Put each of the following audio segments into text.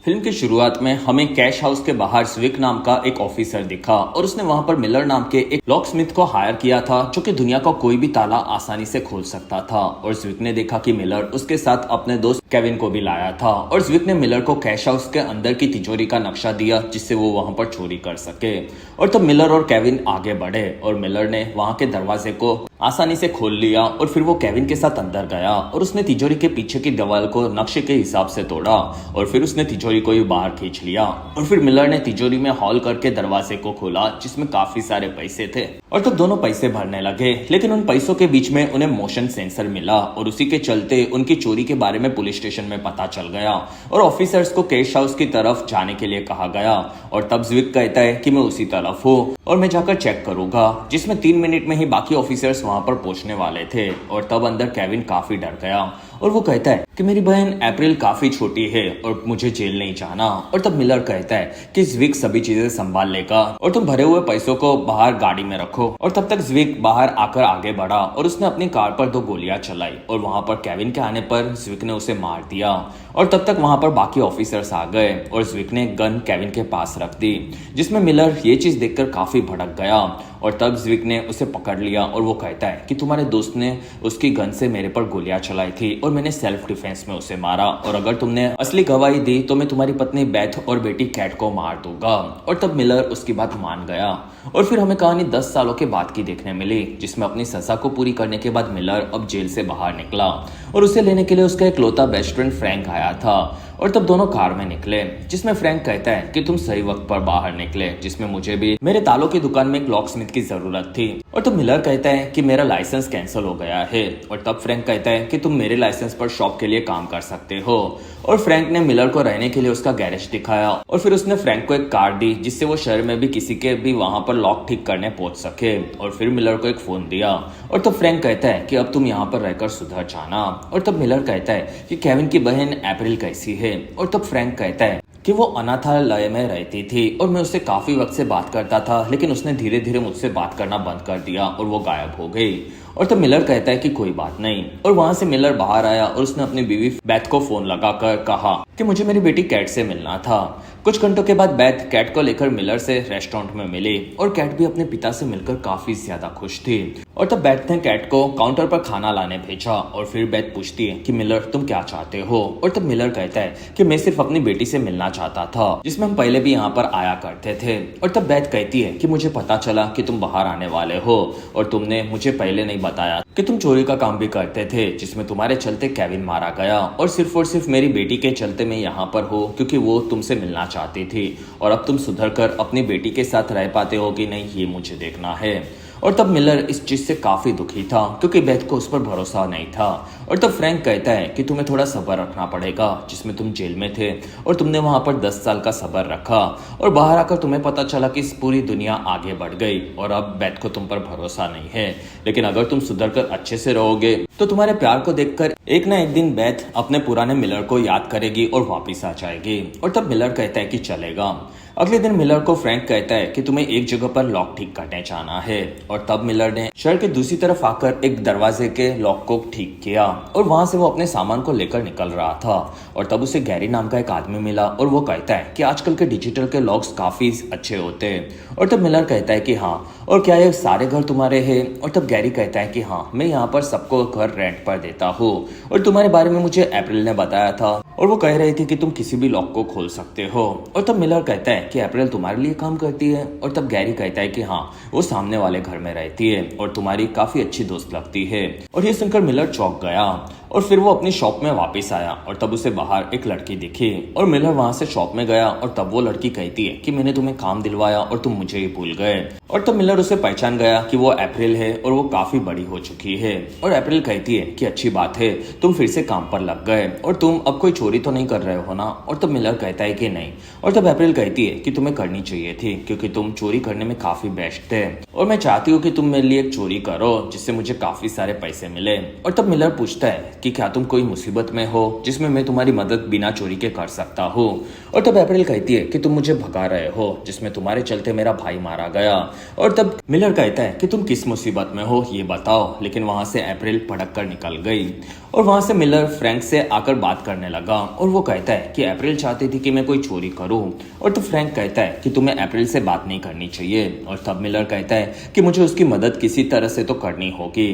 Film की शुरुआत में हमें कैश हाउस के बाहर स्विक नाम का एक ऑफिसर दिखा और उसने वहां पर मिलर नाम के एक लॉक स्मिथ को हायर किया था जो कि दुनिया का कोई भी ताला आसानी से खोल सकता था। और स्विक ने देखा कि मिलर उसके साथ अपने दोस्त केविन को भी लाया था और स्विक ने मिलर को कैश हाउस के अंदर की तिजोरी का नक्शा दिया जिससे वो वहां पर चोरी कर सके। और तब मिलर और केविन आगे बढ़े और मिलर ने वहां के दरवाजे को आसानी से खोल लिया और फिर वो केविन के साथ अंदर गया और उसने तिजोरी के पीछे की दीवार को नक्शे के हिसाब से तोड़ा और फिर उसने तिजोरी को ही बाहर खींच लिया। और फिर मिलर ने तिजोरी में हॉल करके दरवाजे को खोला जिसमें काफी सारे पैसे थे और तब दोनों पैसे भरने लगे, लेकिन उन पैसों के बीच में उन्हें मोशन सेंसर मिला और उसी के चलते उनकी चोरी के बारे में पुलिस स्टेशन में पता चल गया और ऑफिसर्स को कैश हाउस की तरफ जाने के लिए कहा गया। और तब ज्विक कहता है कि मैं उसी तरफ हूँ और मैं जाकर चेक करूंगा, जिसमें 3 मिनट में ही बाकी ऑफिसर्स वहां पर पहुंचने वाले थे। और तब अंदर केविन काफी डर गया और वो कहता है कि मेरी बहन अप्रैल काफी छोटी है और मुझे जेल नहीं जाना। और तब मिलर कहता है कि ज्विक सभी चीजें संभाल लेगा और तुम भरे हुए पैसों को बाहर गाड़ी में रखो। और तब तक ज्विक बाहर आकर आगे बढ़ा और उसने अपनी कार पर 2 गोलियां चलाई और वहां पर केविन के आने पर ज्विक ने उसे मार दिया। और तब तक वहां पर बाकी ऑफिसर्स आ गए और ज्विक ने गन केविन के पास रख दी, जिसमें मिलर ये चीज देखकर काफी भड़क गया। और तब ज्विक ने उसे पकड़ लिया और वो कहता है कि तुम्हारे दोस्त ने उसकी गन से मेरे पर गोलियां चलाई थी और मैंने सेल्फ डिफेंस में उसे मारा, और अगर तुमने असली गवाही दी तो मैं तुम्हारी पत्नी बेथ और बेटी कैट को मार दूंगा। और तब मिलर उसकी बात मान गया। और फिर हमें कहानी 10 सालों के बाद की देखने मिली, जिसमें अपनी सजा को पूरी करने के बाद मिलर अब जेल से बाहर निकला और उसे लेने के लिए उसका इकलौता बेस्ट फ्रेंड फ्रैंक आया था। और तब दोनों कार में निकले, जिसमें फ्रैंक कहता है कि तुम सही वक्त पर बाहर निकले, जिसमें मुझे भी मेरे तालों की दुकान में एक लॉक स्मिथ की जरूरत थी। और तब मिलर कहता है कि मेरा लाइसेंस कैंसिल हो गया है। और तब फ्रैंक कहता है कि तुम मेरे लाइसेंस पर शॉप के लिए काम कर सकते हो। और फ्रैंक ने मिलर को रहने के लिए उसका गैरेज दिखाया और फिर उसने फ्रैंक को एक कार दी जिससे वो शहर में भी किसी के भी वहां पर लॉक ठीक करने पहुंच सके। और फिर मिलर को एक फोन दिया और तब फ्रैंक कहता है कि अब तुम यहाँ पर रहकर सुधर जाना। और तब मिलर कहता है कि केविन की बहन अप्रैल कैसी है। और तब फ्रैंक कहता है कि वो अनाथालय में रहती थी और मैं उससे काफी वक्त से बात करता था, लेकिन उसने धीरे धीरे मुझसे बात करना बंद कर दिया और वो गायब हो गई। और तब मिलर कहता है कि कोई बात नहीं। और वहां से मिलर बाहर आया और उसने अपनी बीवी बेथ को फोन लगाकर कहा कि मुझे मेरी बेटी कैट से मिलना था। कुछ घंटों के बाद बेथ कैट को लेकर मिलर से रेस्टोरेंट में मिली और कैट भी अपने पिता से मिलकर काफी ज्यादा खुश थी। और तब बेथ ने कैट को काउंटर पर खाना लाने भेजा और फिर बेथ पूछती है कि मिलर तुम क्या चाहते हो। और तब मिलर कहता है कि मैं सिर्फ अपनी बेटी से मिलना चाहता था, जिसमें हम पहले भी यहाँ पर आया करते थे। और तब बेथ कहती है कि मुझे पता चला कि तुम बाहर आने वाले हो और तुमने मुझे पहले नहीं बताया कि तुम चोरी का काम भी करते थे, जिसमें तुम्हारे चलते केविन मारा गया और सिर्फ मेरी बेटी के चलते मैं यहाँ पर हूँ क्योंकि वो तुमसे मिलना चाहती थी। और अब तुम सुधर कर अपनी बेटी के साथ रह पाते हो कि नहीं, ये मुझे देखना है। और तब मिलर इस चीज से काफी दुखी था क्योंकि बेथ को उस पर भरोसा नहीं था। और तब फ्रैंक कहता है कि तुम्हें थोड़ा सब्र रखना पड़ेगा, जिसमें तुम जेल में थे और तुमने वहां पर 10 साल का सब्र रखा और बाहर आकर तुम्हें पता चला कि इस पूरी दुनिया आगे बढ़ गई और अब बेथ को तुम पर भरोसा नहीं है। लेकिन अगर तुम सुधर कर अच्छे से रहोगे तो तुम्हारे प्यार को देखकर एक ना एक दिन बेथ अपने पुराने मिलर को याद करेगी और वापिस आ जाएगी। और तब मिलर कहता है कि चलेगा। अगले दिन मिलर को फ्रैंक कहता है कि तुम्हें एक जगह पर लॉक ठीक करने जाना है। और तब मिलर ने शहर के दूसरी तरफ आकर एक दरवाजे के लॉक को ठीक किया और वहां से वो अपने सामान को लेकर निकल रहा था। और तब उसे गैरी नाम का एक आदमी मिला और वो कहता है कि आजकल के डिजिटल के लॉक्स काफी अच्छे होते हैं। और तब मिलर कहता है कि हाँ, और क्या ये सारे घर तुम्हारे हैं। और तब गैरी कहता है कि हाँ, मैं यहाँ पर सबको घर रेंट पर देता हूँ और तुम्हारे बारे में मुझे अप्रैल ने बताया था और वो कह रही थी कि तुम किसी भी लॉक को खोल सकते हो। और तब मिलर कहता है कि अप्रैल तुम्हारे लिए काम करती है। और तब गैरी कहता है कि हाँ, वो सामने वाले घर में रहती है और तुम्हारी काफी अच्छी दोस्त लगती है। और ये सुनकर मिलर चौंक गया और फिर वो अपनी शॉप में वापस आया और तब उसे बाहर एक लड़की दिखी और मिलर वहां से शॉप में गया और तब वो लड़की कहती है कि मैंने तुम्हें काम दिलवाया और तुम मुझे ही भूल गए। और तब मिलर उसे पहचान गया कि वो अप्रैल है और वो काफी बड़ी हो चुकी है। और अप्रैल कहती है कि अच्छी बात है, तुम फिर से काम पर लग गए और तुम अब कोई चोरी तो नहीं कर रहे हो ना। और तब मिलर कहता है कि नहीं। और तब अप्रैल कहती है कि तुम्हें करनी चाहिए थी क्योंकि तुम चोरी करने में काफी बेस्ट थे और मैं चाहती हूँ कि तुम मेरे लिए एक चोरी करो जिससे मुझे काफी सारे पैसे मिले। और तब मिलर पूछता है कि क्या तुम कोई मुसीबत में हो जिसमें मैं तुम्हारी मदद बिना चोरी के कर सकता हूँ। और तब अप्रैल कहती है कि तुम मुझे भगा रहे हो जिसमें तुम्हारे चलते मेरा भाई मारा गया। और तब मिलर कहता है कि तुम किस मुसीबत में हो ये बताओ, लेकिन वहां से अप्रैल भड़क कर निकल गई। और वहां से मिलर फ्रैंक से आकर बात करने लगा और वो कहता है कि अप्रैल चाहती थी कि मैं कोई चोरी करूं। और तो फ्रैंक कहता है कि तुम्हें अप्रैल से बात नहीं करनी चाहिए। और तब मिलर कहता है कि मुझे उसकी मदद किसी तरह से तो करनी होगी।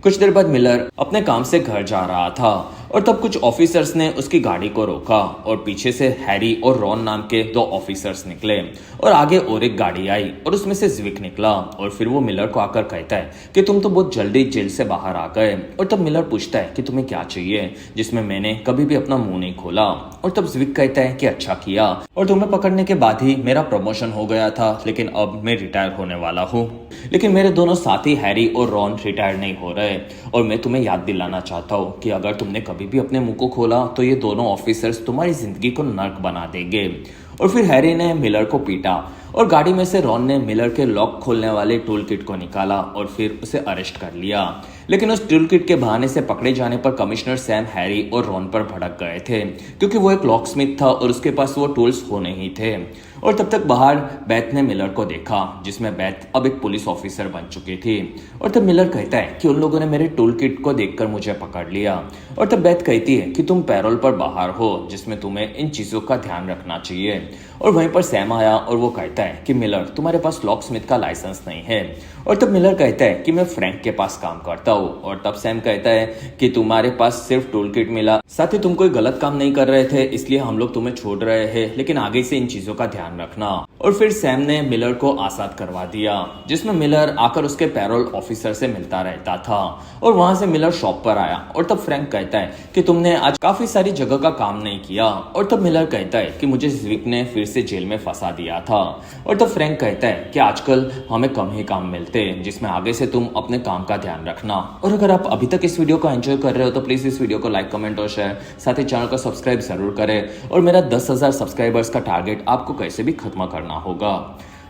कुछ देर बाद मिलर अपने काम से घर जा रहा था और तब कुछ ऑफिसर्स ने उसकी गाड़ी को रोका और पीछे से हैरी और रॉन नाम के दो ऑफिसर्स निकले और आगे और एक गाड़ी आई और उसमें से ज़्विक निकला। और फिर वो मिलर को आकर कहता है कि तुम तो बहुत जल्दी जेल से बाहर आ गए। और तब मिलर पूछता है कि तुम्हें क्या चाहिए, जिसमें मैंने कभी भी अपना मुंह नहीं खोला। और तब ज़्विक कहता है कि अच्छा किया, और तुम्हें पकड़ने के बाद ही मेरा प्रमोशन हो गया था, लेकिन अब मैं रिटायर होने वाला हूँ। लेकिन मेरे दोनों साथी हैरी और रॉन रिटायर नहीं हो रहे और मैं तुम्हें याद दिलाना चाहता हूँ कि अगर तुमने कभी भी अपने मुंह को खोला तो ये दोनों ऑफिसर्स तुम्हारी जिंदगी को नर्क बना देंगे। और फिर हैरी ने मिलर को पीटा और गाड़ी में से रॉन ने मिलर के लॉक खोलने वाले टूल किट को निकाला और फिर उसे अरेस्ट कर लिया। लेकिन उस टूल किट के बहाने से पकड़े जाने पर कमिश्नर सैम हैरी और रॉन पर भड़क गए थे क्योंकि वो एक लॉक स्मिथ था और उसके पास वो टूल्स हो नहीं थे। और तब तक बाहर बेथ ने मिलर को देखा जिसमें बेथ अब एक पुलिस ऑफिसर बन चुकी थी। और तब मिलर कहता है कि उन लोगों ने मेरे टूल किट को देखकर मुझे पकड़ लिया। और तब बेथ कहती है कि तुम पैरोल पर बाहर हो जिसमें तुम्हें इन चीजों का ध्यान रखना चाहिए। और वहीं पर सैम आया और वो कहता है कि मिलर तुम्हारे पास लॉक स्मिथ का लाइसेंस नहीं है। और तब मिलर कहता है कि मैं फ्रैंक के पास काम करता हूँ। और तब सैम कहता है कि तुम्हारे पास सिर्फ टूल किट मिला, साथ ही तुम कोई गलत काम नहीं कर रहे थे, इसलिए हम लोग तुम्हें छोड़ रहे हैं, लेकिन आगे से इन चीजों का ध्यान रखना। और फिर सैम ने मिलर को आजाद करवा दिया जिसमें मिलर आकर उसके पैरोल ऑफिसर से मिलता रहता था। और वहां से मिलर शॉप पर आया और तब फ्रैंक कहता है कि तुमने आज काफी सारी जगह का काम नहीं किया। और तब मिलर कहता है कि मुझे ज़्विक ने फिर से जेल में फंसा दिया था। और तब फ्रैंक कहता है कि आजकल हमें कम ही काम मिलते हैं, जिसमें आगे से तुम अपने काम का ध्यान रखना। और अगर आप अभी तक इस वीडियो को एंजॉय कर रहे हो तो प्लीज इस वीडियो को लाइक, कमेंट और शेयर, साथ ही चैनल को सब्सक्राइब जरूर करें। और मेरा 10,000 सब्सक्राइबर्स का टारगेट आपको कैसे भी खत्म करना होगा।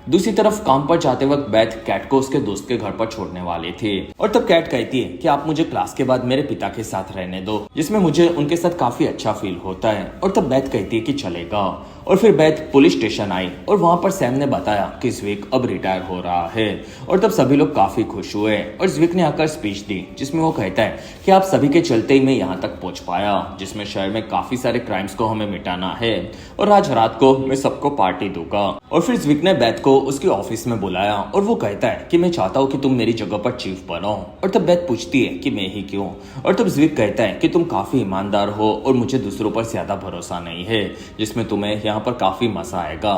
दूसरी तरफ काम पर जाते वक्त बेथ कैट को उसके दोस्त के घर पर छोड़ने वाली थी। और तब कैट कहती है कि आप मुझे क्लास के बाद मेरे पिता के साथ रहने दो, जिसमें मुझे उनके साथ काफी अच्छा फील होता है। और तब बेथ कहती है कि चलेगा। और फिर बेथ पुलिस स्टेशन आई और वहां पर सैम ने बताया कि ज़्विक अब रिटायर हो रहा है। और तब सभी लोग काफी खुश हुए और ज़्विक ने आकर स्पीच दी जिसमें वो कहता है कि आप सभी के चलते ही मैं यहाँ तक पहुंच पाया, जिसमें शहर में काफी सारे क्राइम्स को हमें मिटाना है और आज रात को मैं सबको पार्टी दूंगा। और फिर ज़्विक ने बेथ को उसके ऑफिस में बुलाया और वो कहता है कि मैं चाहता हूँ कि तुम मेरी जगह पर चीफ बनो। और तब बेथ पूछती है कि मैं ही क्यों। और तब ज़्विक कहता है कि तुम काफी ईमानदार हो और मुझे दूसरों पर ज्यादा भरोसा नहीं है, जिसमें तुम्हें यहाँ पर काफी मजा आएगा।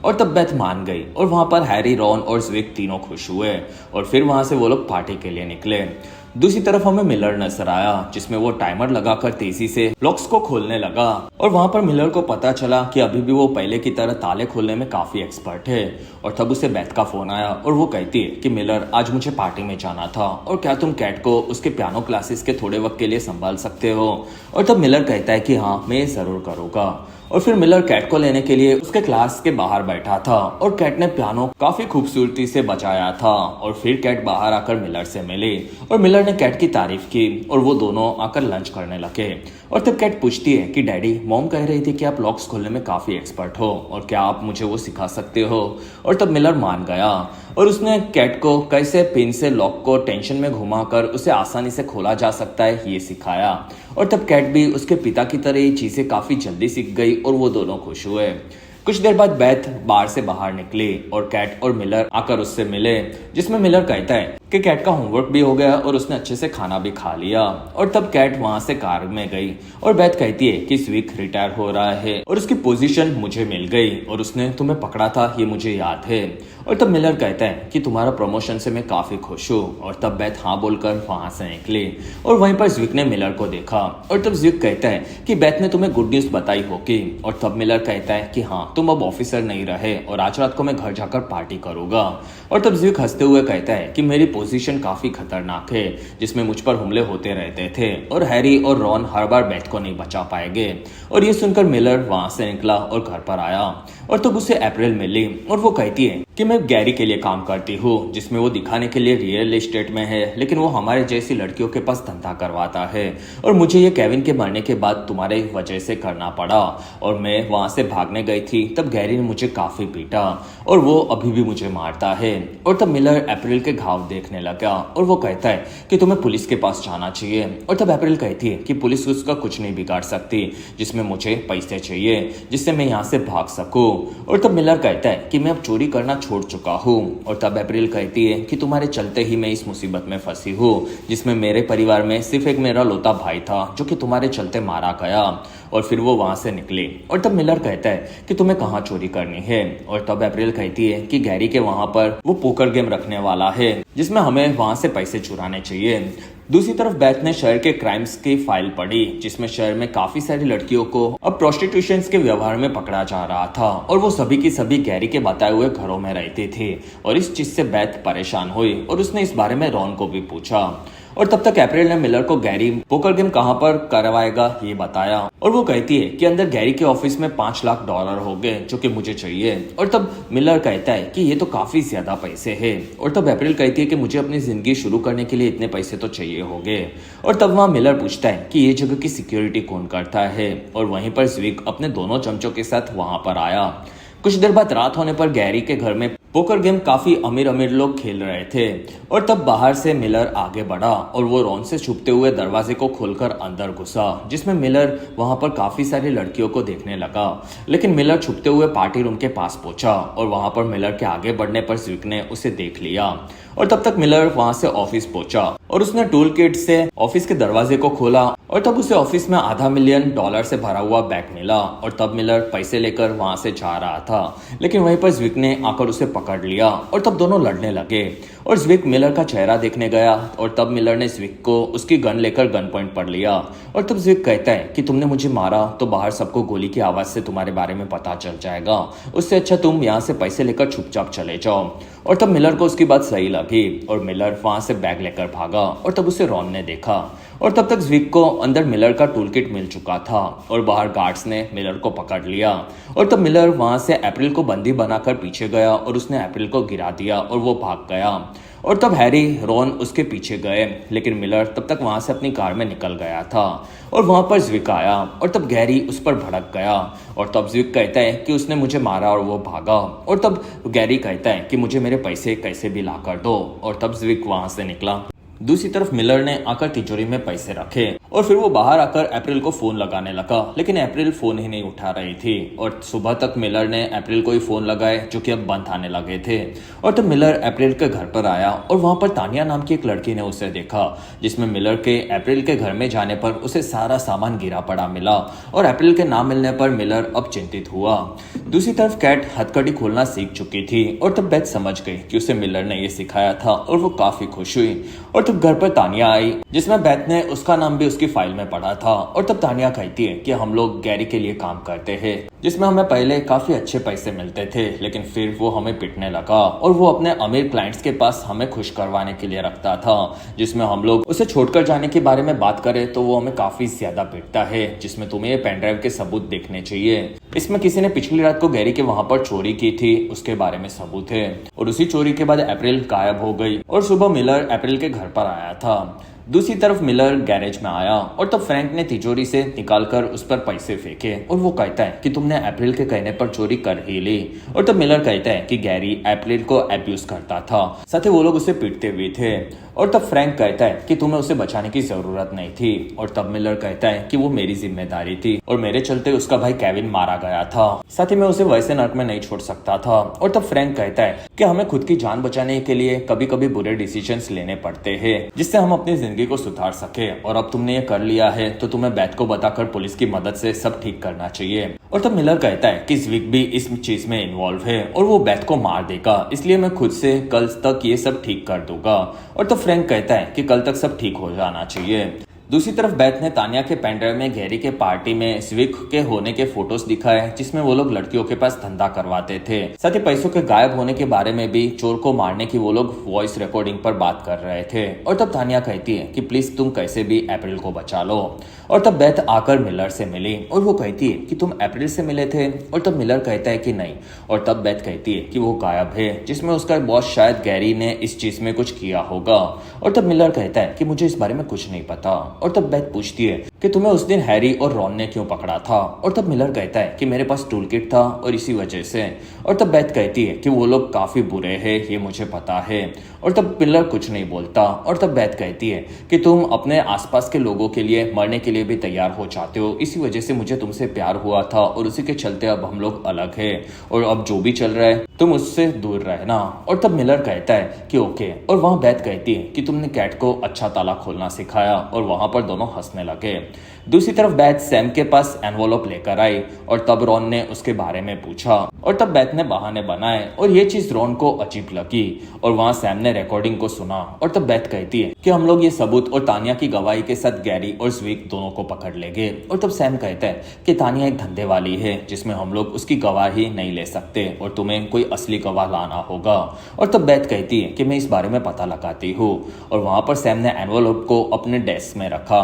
और तब बेथ मान गई और वहां पर हैरी, रॉन और ज़्विक तीनों खुश हुए और फिर वहां से वो लोग पार्टी के लिए निकले। दूसरी तरफ हमें मिलर नजर आया जिसमें वो टाइमर लगाकर तेजी से लॉक्स को खोलने लगा। और वहां पर मिलर को पता चला कि अभी भी वो पहले की तरह ताले खोलने में काफी एक्सपर्ट है। और तब उसे बेथ का फोन आया और वो कहती है कि मिलर आज मुझे पार्टी में जाना था और क्या तुम कैट को उसके पियानो क्लासेस के थोड़े वक्त के लिए संभाल सकते हो। और तब मिलर कहता है कि हाँ मैं ये जरूर करूंगा। और फिर मिलर कैट को लेने के लिए उसके क्लास के बाहर बैठा था और कैट ने पियानो काफी खूबसूरती से बजाया था। और फिर कैट बाहर आकर मिलर से मिली और मिलर ने कैट की तारीफ की और वो दोनों आकर लंच करने लगे। और तब कैट पूछती है कि डैडी, मॉम कह रही थी कि आप लॉक्स खोलने में काफी एक्सपर्ट हो और क्या आप मुझे वो सिखा सकते हो। और तब मिलर मान गया और उसने कैट को कैसे पिन से लॉक को टेंशन में घुमाकर उसे आसानी से खोला जा सकता है ये सिखाया। और तब कैट भी उसके पिता की तरह ये चीजें काफी जल्दी सीख गई और वो दोनों खुश हुए। कुछ देर बाद बेथ बार से बाहर निकली और कैट और मिलर आकर उससे मिले, जिसमें मिलर कहता है कि कैट का होमवर्क भी हो गया और उसने अच्छे से खाना भी खा लिया। और तब कैट वहां से कार में गई और बेथ कहती है कि ज़्विक रिटायर हो रहा है और उसकी पोजीशन मुझे मिल गई और उसने तुम्हें पकड़ा था ये मुझे याद है। और तब मिलर कहता है कि तुम्हारा प्रमोशन से मैं काफी खुश हूँ। और तब बेथ हाँ बोलकर वहां से निकली और वहीं पर ज़्विक ने मिलर को देखा। और तब ज़्विक कहता है कि बेथ ने तुम्हें गुड न्यूज बताई होगी। और तब मिलर कहता है कि हाँ तुम अब ऑफिसर नहीं रहे और आज रात को मैं घर जाकर पार्टी करूंगा। और तब ज़्विक हंसते हुए कहता है कि मेरी पोजीशन काफी खतरनाक है, जिसमें मुझ पर हमले होते रहते थे और हैरी और रॉन हर बार बेथ को नहीं बचा पाएंगे। और ये सुनकर मिलर वहां से निकला और घर पर आया और तब उसे अप्रैल मिली और वो कहती है कि मैं गैरी के लिए काम करती हूँ, जिसमें वो दिखाने के लिए रियल एस्टेट में है, लेकिन वो हमारे जैसी लड़कियों के पास धंधा करवाता है। और मुझे ये केविन के मरने के बाद तुम्हारे वजह से करना पड़ा और मैं वहाँ से भागने गई थी। तब गैरी ने मुझे काफ़ी पीटा और वो अभी भी मुझे मारता है। और तब मिलर अप्रैल के घाव देखने लगा और वो कहता है कि तुम्हें पुलिस के पास जाना चाहिए। और तब अप्रैल कहती है कि पुलिस उसका कुछ नहीं बिगाड़ सकती, जिसमें मुझे पैसे चाहिए जिससे मैं यहाँ से भाग सकूँ। और तब मिलर कहता है कि मैं अब चोरी करना छोड़ चुका हूँ। और तब अप्रैल कहती है कि तुम्हारे चलते ही मैं इस मुसीबत में फंसी हूँ, जिसमें मेरे परिवार में सिर्फ एक मेरा लौता भाई था जो कि तुम्हारे चलते मारा गया। और फिर वो वहां से निकली। और तब मिलर कहता है कि तुम्हें कहाँ चोरी करनी है। और तब अप्रैल कहती है कि गैरी के वहां पर वो पोकर गेम रखने वाला है, जिसमें हमें वहां से पैसे चुराने चाहिए। दूसरी तरफ बेथ ने शहर के क्राइम्स की फाइल पढ़ी, जिसमें शहर में काफी सारी लड़कियों को अब प्रोस्टिट्यूशन के व्यवहार में पकड़ा जा रहा था और वो सभी की सभी गैरी के बताए हुए घरों में रहते थे। और इस चीज से बेथ परेशान हुई और उसने इस बारे में रॉन को भी पूछा। और तब तक अप्रैल ने मिलर को गैरी पोकर गेम कहाँ पर करवाएगा ये बताया। और वो कहती है कि अंदर गैरी के ऑफिस में $5 लाख हो गए जो कि मुझे चाहिए। और तब मिलर कहता है कि ये तो काफी ज्यादा पैसे हैं। और तब अप्रैल कहती है कि मुझे अपनी जिंदगी शुरू करने के लिए इतने पैसे तो चाहिए होंगे। और तब वहाँ मिलर पूछता है कि ये जगह की सिक्योरिटी कौन करता है। और वहीं पर ज्विग अपने दोनों चमचों के साथ वहां पर आया। कुछ देर बाद रात होने पर गैरी के घर में पोकर गेम काफी अमीर अमीर लोग खेल रहे थे। और तब बाहर से मिलर आगे बढ़ा और वो रॉन से छुपते हुए दरवाजे को खोलकर अंदर घुसा, जिसमें मिलर वहां पर काफी सारी लड़कियों को देखने लगा। लेकिन मिलर छुपते हुए पार्टी रूम के पास पहुंचा और वहां पर मिलर के आगे बढ़ने पर ज्विग ने उसे देख लिया। और तब तक मिलर वहां से ऑफिस पहुंचा और उसने टूल किट से ऑफिस के दरवाजे को खोला। और तब उसे ऑफिस में $500 मिलियन से भरा हुआ बैग मिला। और तब मिलर पैसे लेकर वहां से जा रहा था, लेकिन वहीं पर ज्विग ने आकर उसे पकड़ लिया और तब दोनों लड़ने लगे। और ज्विग मिलर का चेहरा देखने गया और तब मिलर ने ज्विग को उसकी गन लेकर गन पॉइंट पर लिया। और तब ज्विग कहता है कि तुमने मुझे मारा तो बाहर सबको गोली की आवाज से तुम्हारे बारे में पता चल जाएगा, उससे अच्छा तुम यहाँ से पैसे लेकर चुपचाप चले जाओ। और तब मिलर को उसकी बात सही लगी और मिलर वहां से बैग लेकर भागा। और तब उसे रॉन ने देखा और तब तक ज्विग को अंदर मिलर का टूलकिट मिल चुका था और बाहर गार्ड्स ने मिलर को पकड़ लिया। और तब मिलर वहां से अप्रैल को बंदी बनाकर पीछे गया और उसने अप्रैल को गिरा दिया और वो भाग गया। और तब हैरी रॉन उसके पीछे गए, लेकिन मिलर तब तक वहां से अपनी कार में निकल गया था। और वहां पर ज्विग आया और तब गैरी उस पर भड़क गया। और तब ज्विग कहता है कि उसने मुझे मारा और वो भागा। और तब गैरी कहता है कि मुझे मेरे पैसे कैसे भी ला कर दो। और तब ज्विग वहां से निकला। दूसरी तरफ मिलर ने आकर तिजोरी में पैसे रखे और फिर वो बाहर आकर अप्रैल को फोन लगाने लगा, लेकिन अप्रैल फोन ही नहीं उठा रही थी। और सुबह तक मिलर ने अप्रैल को ही फोन लगाए जो कि अब बंद आने लगे थे। और तब मिलर अप्रैल के घर पर आया और वहां पर तानिया नाम की एक लड़की ने उसे देखा, जिसमें मिलर के अप्रैल के घर में जाने पर उसे सारा सामान गिरा पड़ा मिला। और अप्रैल के ना मिलने पर मिलर अब चिंतित हुआ। दूसरी तरफ कैट हथकड़ी खोलना सीख चुकी थी और तब बेथ समझ गई कि उसे मिलर ने ये सिखाया था और वो काफी खुश हुई। और तब घर पर तानिया आई, जिसमें बेथ ने उसका नाम भी उसकी फाइल में पढ़ा था। और तब तानिया कहती है कि हम लोग गैरी के लिए काम करते हैं, जिसमें हमें पहले काफी अच्छे पैसे मिलते थे, लेकिन फिर वो हमें पिटने लगा और वो अपने अमीर क्लाइंट्स के पास हमें खुश करवाने के लिए रखता था, जिसमें हम लोग उसे छोड़कर जाने के बारे में बात करें तो वो हमें काफी ज्यादा पिटता है, जिसमें तुम्हें ये पेन ड्राइव के सबूत देखने चाहिए। इसमें किसी ने पिछली रात को गैरी के वहां पर चोरी की थी उसके बारे में सबूत है। और उसी चोरी के बाद अप्रैल गायब हो गई और सुबह मिलर अप्रैल के घर पर आया था। दूसरी तरफ मिलर गैरेज में आया और तब फ्रैंक ने तिजोरी से निकालकर उस पर पैसे फेंके और वो कहता है कि तुमने अप्रैल के कहने पर चोरी कर ही ली। और तब मिलर कहता है कि गैरी अप्रैल को अब्यूज करता था, साथ ही वो लोग उसे पीटते भी थे। और तब फ्रैंक कहता है कि तुम्हें उसे बचाने की जरूरत नहीं थी। और तब मिलर कहता है कि वो मेरी जिम्मेदारी थी और मेरे चलते उसका भाई केविन मारा गया था, साथ ही मैं उसे वैसे नर्क में नहीं छोड़ सकता था। और तब फ्रैंक कहता है कि हमें खुद की जान बचाने के लिए कभी कभी बुरे डिसीजंस लेने पड़ते हैं, जिससे हम अपनी जिंदगी को सुधार सके। और अब तुमने ये कर लिया है तो तुम्हें बेथ को बताकर पुलिस की मदद से सब ठीक करना चाहिए। और तब मिलर कहता है कि ज्विग भी इस चीज में इन्वॉल्व है और वो बेथ को मार देगा, इसलिए मैं खुद से कल तक ये सब ठीक कर दूंगा। और तब फ्रैंक कहता है कि कल तक सब ठीक हो जाना चाहिए। दूसरी तरफ बेथ ने तानिया के पेनड्राइव में गैरी के पार्टी में स्विक के होने के फोटोज दिखाए, जिसमें वो लोग लड़कियों के पास धंधा करवाते थे। साथ ही पैसों के गायब होने के बारे में भी, चोर को मारने की वो लोग वॉइस रिकॉर्डिंग पर बात कर रहे थे। और तब तानिया कहती है कि प्लीज तुम कैसे भी अप्रैल को बचा लो। और तब बेथ आकर मिलर से मिली और वो कहती है कि तुम अप्रैल से मिले थे। और तब मिलर कहता है कि नहीं। और तब बेथ कहती है कि वो गायब है, जिसमें उसका बॉस शायद गैरी ने इस चीज में कुछ किया होगा। और तब मिलर कहता है कि मुझे इस बारे में कुछ नहीं पता। और तब बेथ पूछती है कि तुम्हें उस दिन हैरी और रॉन ने क्यों पकड़ा था। और तब मिलर कहता है कि मेरे पास टूल किट था और इसी वजह से। और तब बेथ कहती है कि वो लोग काफी बुरे हैं, ये मुझे पता है। और तब मिलर कुछ नहीं बोलता। और तब बेथ कहती है कि तुम अपने आसपास के लोगों के लिए मरने के लिए भी तैयार हो जाते हो, इसी वजह से मुझे तुमसे प्यार हुआ था और उसी के चलते अब हम लोग अलग हैं। और अब जो भी चल रहा है तुम उससे दूर रहना। और तब मिलर कहता है कि ओके। और वहां बेथ कहती है कि तुमने कैट को अच्छा ताला खोलना सिखाया। और वहां पर दोनों हंसने लगे। दूसरी तरफ बेथ सैम के पास एनवलप लेकर आई और तब रॉन ने उसके बारे में पूछा। और तब बेथ ने बहाने बनाए और ये चीज रॉन को अजीब लगी। और वहां सैम ने रिकॉर्डिंग को सुना। और तब बेथ कहती है कि हम लोग ये सबूत और तानिया की गवाही के साथ गैरी और स्विक दोनों को पकड़ लेंगे। और तब सैम कहता है कि तानिया एक धंधे वाली है, जिसमें हम लोग उसकी गवाही नहीं ले सकते और तुम्हें कोई असली गवाह लाना होगा। और तब बेथ कहती है कि मैं इस बारे में पता लगाती हूँ। और वहां पर सैम ने एनवलप को अपने डेस्क में रखा।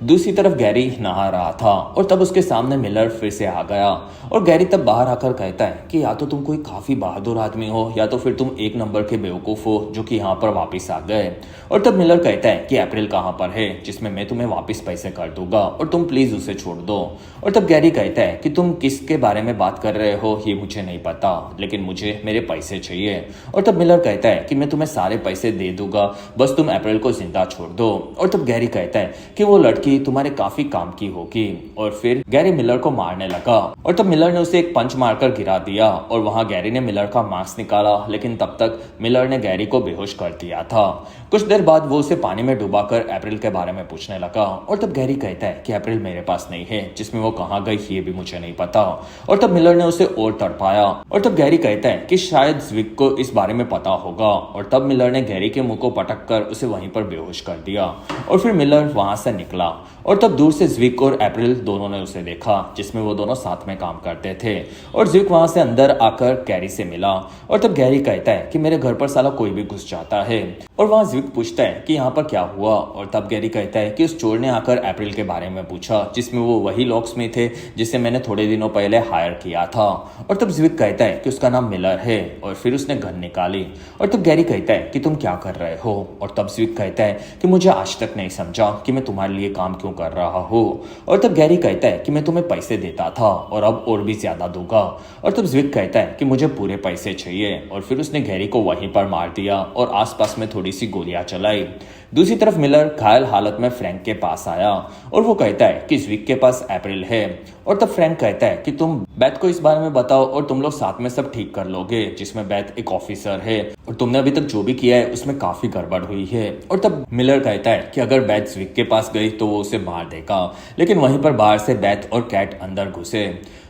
दूसरी तरफ गैरी नहा रहा था और तब उसके सामने मिलर फिर से आ गया। और गैरी तब बाहर आकर कहता है कि या तो तुम कोई काफी बहादुर आदमी हो या तो फिर तुम एक नंबर के बेवकूफ हो जो कि यहाँ पर वापस आ गए। और तब मिलर कहता है कि अप्रैल कहाँ पर है, जिसमें मैं तुम्हें वापस पैसे कर दूंगा और तुम प्लीज उसे छोड़ दो। और तब गैरी कहता है कि तुम किसके बारे में बात कर रहे हो ये मुझे नहीं पता, लेकिन मुझे मेरे पैसे चाहिए। और तब मिलर कहता है कि मैं तुम्हें सारे पैसे दे दूंगा, बस तुम अप्रैल को जिंदा छोड़ दो। और तब गैरी कहता है कि वो लड़की तुम्हारे काफी काम की होगी। और फिर गैरी मिलर को मारने लगा। और तब मिलर ने उसे एक पंच मारकर गिरा दिया। और वहां गैरी ने मिलर का मास्क निकाला, लेकिन तब तक मिलर ने गैरी को बेहोश कर दिया था। कुछ देर बाद वो उसे पानी में डुबाकर अप्रैल के बारे में पूछने लगा। और तब गैरी कहता है कि अप्रैल मेरे पास नहीं है, जिसमें वो कहाँ गई ये भी मुझे नहीं पता। और तब मिलर ने उसे और तड़पाया। और तब गैरी कहता है कि शायद स्विक को इस बारे में पता होगा। और तब मिलर ने गैरी के मुंह को पटक कर उसे वहीं पर बेहोश कर दिया। और फिर मिलर वहां से निकला। और तब दूर से ज्विक और अप्रैल दोनों ने उसे देखा, जिसमें वो दोनों साथ में काम करते थे। और ज्विक वहां से अंदर आकर गैरी से मिला। और तब गैरी कहता है कि मेरे घर पर साला कोई भी घुस जाता है। और वहां ज्विक पूछता है कि यहाँ पर क्या हुआ। और तब गैरी कहता है कि उस चोर ने आकर अप्रैल के बारे में पूछा, जिसमें वो वही लॉकस्मिथ थे जिसे मैंने थोड़े दिनों पहले हायर किया था। और तब ज्विक कहता है कि उसका नाम मिलर है। और फिर उसने गन निकाली। और तब गैरी कहता है कि तुम क्या कर रहे हो। और तब ज्विक कहता है कि मुझे आज तक नहीं समझा कि मैं तुम्हारे लिए काम क्यों कर रहा हूँ। और तब गैरी कहता है कि मैं तुम्हें पैसे देता था और अब और भी ज्यादा दूंगा। और तब ज्विक कहता है कि मुझे पूरे पैसे चाहिए। और फिर उसने गैरी को वहीं पर मार दिया और आसपास में थोड़ी सी गोलियां चलाई। दूसरी तरफ मिलर घायल हालत में फ्रैंक के पास आया और वो कहता है कि ज्विक के पास अप्रैल है। और तब फ्रैंक कहता है कि तुम बेथ को इस बारे में बताओ और तुम लोग साथ में सब ठीक कर लोगे, जिसमें बेथ एक ऑफिसर है और तुमने अभी तक जो भी किया है उसमें काफी गड़बड़ हुई है। और तब मिलर कहता है कि अगर बेथ ज्विक के पास गई तो वो उसे मार देगा, लेकिन वहीं पर बाहर से बेथ और कैट अंदर घुसे।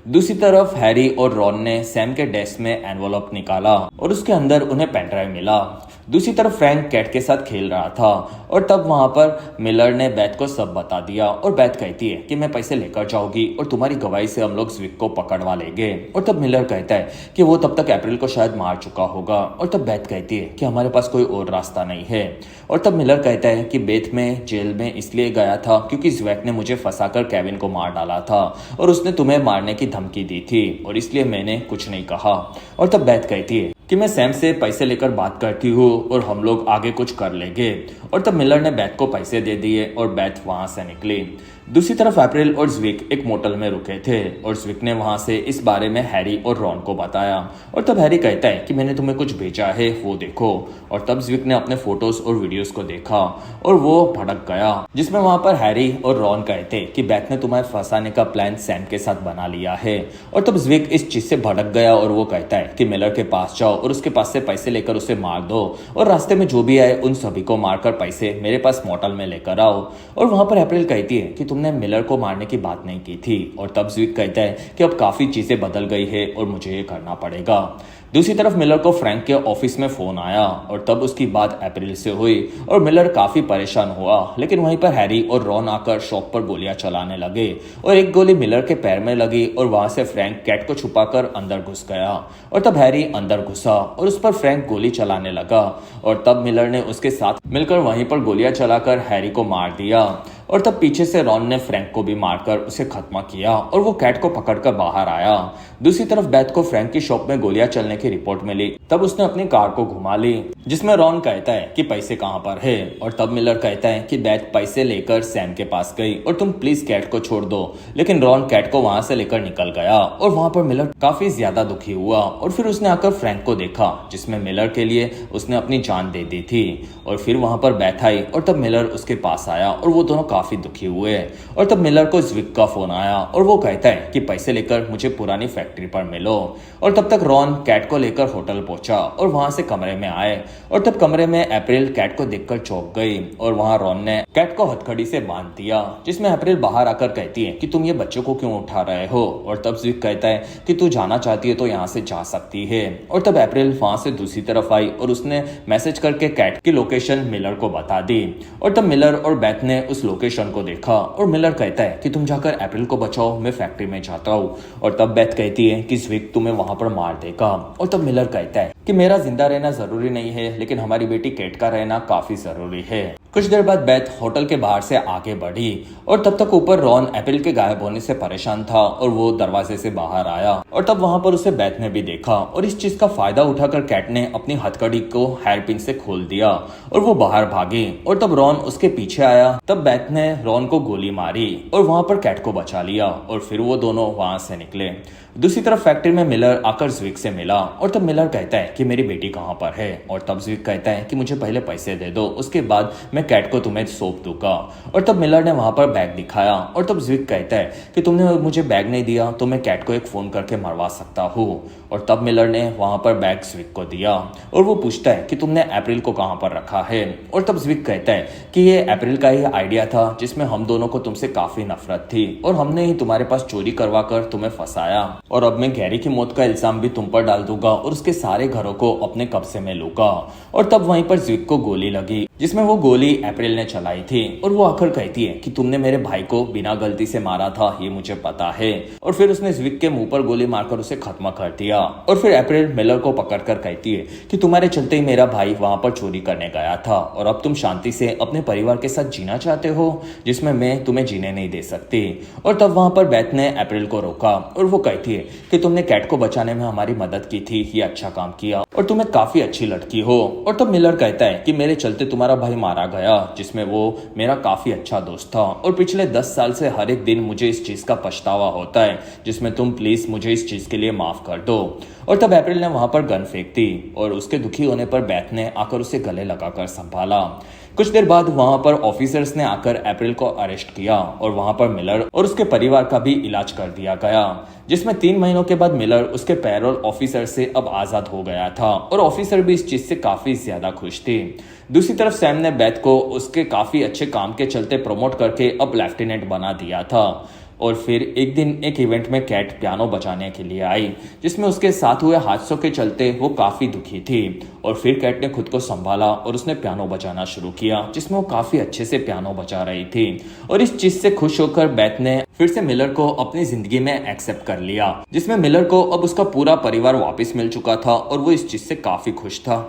दूसरी तरफ हैरी और रॉन ने सैम के डेस्क में एनवलप निकाला और उसके अंदर उन्हें पेनड्राइव मिला। दूसरी तरफ फ्रैंक कैट के साथ खेल रहा था और तब वहां पर मिलर ने बेथ को सब बता दिया। और बेथ कहती है कि मैं पैसे लेकर जाऊंगी और तुम्हारी गवाही से हम लोग ज्विक को पकड़वा लेंगे। और तब मिलर कहता है कि वो तब तक अप्रैल को शायद मार चुका होगा। और तब बेथ कहती है कि हमारे पास कोई और रास्ता नहीं है। और तब मिलर कहता है कि बेथ में जेल में इसलिए गया था क्योंकि ज्वैक ने मुझे फंसाकर केविन को मार डाला था और उसने तुम्हें मारने की धमकी दी थी और इसलिए मैंने कुछ नहीं कहा। और तब बेथ कहती है कि मैं सैम से पैसे लेकर बात करती हूँ और हम लोग आगे कुछ कर लेंगे। और तब मिलर ने बेथ को पैसे दे दिए और बेथ वहां से निकली। दूसरी तरफ अप्रैल और ज्विक एक मोटल में रुके थे और ज्विक ने वहां से इस बारे में हैरी और रॉन को बताया। और तब हैरी कहता है कि मैंने तुम्हें कुछ भेजा है, वो देखो। और तब ज्विक ने अपने फोटोज और वीडियोस को देखा और वो भड़क गया, जिसमें वहां पर हैरी और रॉन कहते कि बेथ ने तुम्हें फंसाने का प्लान सैम के साथ बना लिया है। और तब ज्विक इस चीज से भड़क गया और वो कहता है कि मिलर के पास जाओ और उसके पास से पैसे लेकर उसे मार दो और रास्ते में जो भी आए उन सभी को मारकर पैसे मेरे पास मोटल में लेकर आओ। और वहां पर अप्रैल कहती है कि तुमने तुमने मिलर को मारने की बात नहीं की थी। और तब ज्विक कहता है कि अब काफी चीजें बदल गई है और मुझे ये करना पड़ेगा। दूसरी तरफ मिलर को फ्रैंक के ऑफिस में फोन आया और तब उसकी बात अप्रैल से हुई और मिलर काफी परेशान हुआ। लेकिन वहीं पर हैरी और रॉन आकर शॉप पर गोलियां चलाने लगे और एक गोली मिलर के पैर में लगी और वहां से फ्रैंक कैट को छुपाकर अंदर घुस गया। और तब हैरी अंदर घुसा और उस पर फ्रैंक गोली चलाने लगा और तब मिलर ने उसके साथ मिलकर वहीं पर गोलियां चलाकर हैरी को मार दिया। और तब पीछे से रॉन ने फ्रैंक को भी मारकर उसे खत्म किया और वो कैट को पकड़कर बाहर आया। दूसरी तरफ बेथ को फ्रैंक की शॉप में गोलियां चलने की रिपोर्ट मिली। तब उसने अपनी कार को घुमा ली जिसमें रॉन कहता है कि पैसे कहां पर है। और तब मिलर कहता है कि बेथ पैसे लेकर सैम के पास गई और तुम प्लीज कैट को छोड़ दो। लेकिन रॉन कैट को वहां से लेकर निकल गया और वहां पर मिलर काफी ज्यादा दुखी हुआ। और फिर उसने आकर फ्रैंक को देखा जिसमें मिलर के लिए उसने अपनी जान दे दी थी। और फिर वहां पर बेथ आई और तब मिलर उसके पास आया और वो दोनों काफी दुखी हुए। और तब मिलर को ज्विक का फोन आया और वो कहता है कि पैसे लेकर मुझे पुरानी फैक्ट्री पर मिलो। और तब तक रॉन कैट को लेकर होटल पहुंचा और वहां से कमरे में आए। और तब कमरे में अप्रैल कैट को देखकर चौंक गई और वहां रॉन ने कैट को हथकड़ी से बांध दिया जिसमें अप्रैल बाहर आकर कहती है कि तुम ये बच्चों को क्यों उठा रहे हो। और तब ज्विक कहता है कि तू जाना चाहती है तो यहाँ से जा सकती है। और तब अप्रैल वहां से दूसरी तरफ आई और उसने मैसेज करके कैट की लोकेशन मिलर को बता दी। और तब मिलर और बेथ ने उस लोकेशन को देखा और मिलर कहता है कि तुम जाकर अप्रैल को बचाओ, मैं फैक्ट्री में जाता हूँ। और तब बेथ कहती है कि ज्विक तुम्हें वहां पर मार देगा। और तब मिलर कहता है कि मेरा जिंदा रहना जरूरी नहीं है लेकिन हमारी बेटी केट का रहना काफी जरूरी है। कुछ देर बाद बेथ होटल के बाहर से आगे बढ़ी और तब तक ऊपर रॉन एप्रिल के गायब होने से परेशान था और वो दरवाजे से बाहर आया। और तब वहां पर उसे बेथ ने भी देखा और इस चीज का फायदा उठाकर कैट ने अपनी हथकड़ी को हेयरपिन से खोल दिया और वो बाहर भागी। और तब रॉन उसके पीछे आया। तब बेथ ने रॉन को गोली मारी और वहां पर कैट को बचा लिया और फिर वो दोनों वहां से निकले। दूसरी तरफ फैक्ट्री में मिलर आकर ज्विक से मिला और तब मिलर कहता है कि मेरी बेटी कहां पर है। और तब ज्विक कहता है कि मुझे पहले पैसे दे दो, उसके बाद मैं कैट को तुम्हें सौंप दूंगा। और तब मिलर ने वहां पर बैग दिखाया और तब ज्विक कहता है कि तुमने मुझे बैग नहीं दिया तो मैं कैट को एक फोन करके मरवा सकता हूँ। और तब मिलर ने वहां पर बैग ज्विक को दिया और वो पूछता है कि तुमने अप्रैल को कहां पर रखा है। और तब ज्विक कहता है कि ये अप्रैल का ही आइडिया था जिसमें हम दोनों को तुमसे काफी नफरत थी और हमने ही तुम्हारे पास चोरी करवा कर तुम्हें फंसाया और अब मैं गैरी की मौत का इल्जाम भी तुम पर डाल दूंगा और उसके सारे घरों को अपने कब्जे में लूंगा। और तब वहीं पर ज्विक को गोली लगी जिसमें वो गोली अप्रैल ने चलाई थी और वो आकर कहती है कि तुमने मेरे भाई को बिना गलती से मारा था, ये मुझे पता है। और फिर उसने ज्विक के मुंह पर गोली मारकर उसे खत्म कर दिया। और फिर अप्रैल मिलर को पकड़कर कहती है कि तुम्हारे चलते ही मेरा भाई वहां पर चोरी करने गया था और अब तुम शांति से अपने परिवार के साथ जीना चाहते हो जिसमें मैं तुम्हें जीने नहीं दे सकती। और तब वहां पर बेथ ने अप्रैल को रोका और वो कहती है कि तुमने कैट को बचाने में हमारी मदद की थी, ये अच्छा काम किया और तुम्हें काफी अच्छी लड़की हो। और तब मिलर कहता है कि मेरे चलते तुम्हारा भाई मारा गया जिसमें वो मेरा काफी अच्छा दोस्त था और पिछले 10 साल से हर एक दिन मुझे इस चीज का पछतावा होता है जिसमें तुम प्लीज मुझे इस चीज के लिए माफ कर दो। और तब अप्रैल ने वहां पर गन फेंक दी और उसके दुखी होने पर बेथ ने आकर उसे गले लगाकर संभाला। कुछ देर बाद वहां पर ऑफिसर्स ने आकर अप्रैल को अरेस्ट किया और वहां पर मिलर और उसके परिवार का भी इलाज कर दिया गया जिसमें 3 महीनों के बाद मिलर उसके पैरोल ऑफिसर से अब आजाद हो गया था और ऑफिसर भी इस चीज से काफी ज्यादा खुश थे। दूसरी तरफ सैम ने बेथ को उसके काफी अच्छे काम के चलते प्रमोट करके अब लेफ्टिनेंट बना दिया था। और फिर एक दिन एक इवेंट में कैट पियानो बजाने के लिए आई जिसमें उसके साथ हुए हादसों के चलते वो काफी दुखी थी। और फिर कैट ने खुद को संभाला और उसने पियानो बजाना शुरू किया जिसमें वो काफी अच्छे से पियानो बजा रही थी। और इस चीज से खुश होकर बेथ ने फिर से मिलर को अपनी जिंदगी में एक्सेप्ट कर लिया जिसमें मिलर को अब उसका पूरा परिवार वापस मिल चुका था और वो इस चीज से काफी खुश था।